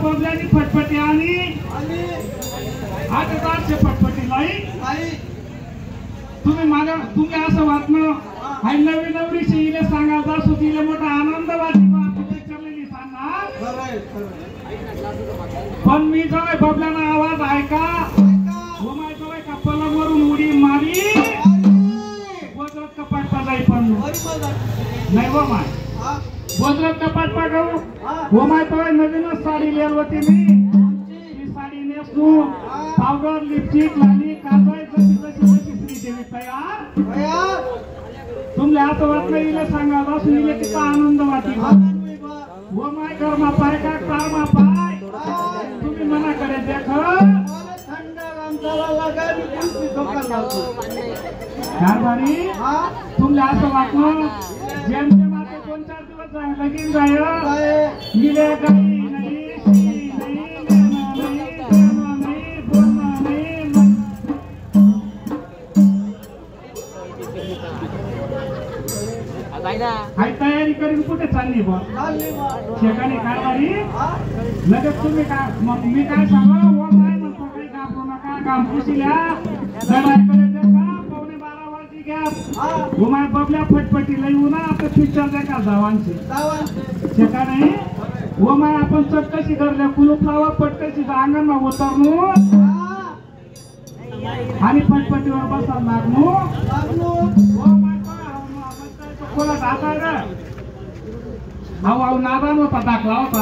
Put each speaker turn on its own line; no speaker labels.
बबल्यानी फटफटी आणि 8,000 फटफटी लाई तुम्ही असं वाटणं हाय नवी नवरीशी इले सांगायचा सुतीले मोठा आनंद वाटली चरलेली सांगणार पण मी जवळ बबल्याना आवाज ऐका होमाय जवळ का पलंगवरून उडी मारी वज्रत कपाट पाजाई पण नाही हो माय वज्रत कपाट पागव होमाय जवळ नवीनच साडी लिहिली होती मी साडी नेसू पावडर लिपस्टिक लाली काजळ जशी श्रीदेवी तयार तुमले असं वाटलं इले सांगा बसून इले किती आनंद वाटली हो माय कर्मा पाय का कर्मा पाय तुम्ही मनाकडे देख कारभारी तुमले असं वाटलं जेम जेम आता 2-4 दिवस लगीन जाय इले काही हाय तयारी करून कुठे चालली बा ठिकाणी कारभारी लगेच तुम्ही काय मी काय सांगा हो काय म्हणतो काही घाबरू नका काम पुशील्या लढाईकडे देखा 11:15 वाजली घ्या घुमाय बबल्या फटफटी लई ना आता पिक्चर देखा जावांचे ठिकाणी हो माय आपण चटकशी धरल्या कुलूप लावा पटकशी अंगण मा उतरणू आणि फटफटीवर बसायला लागणू कोणा दाखा रे नादान होता दाखला होता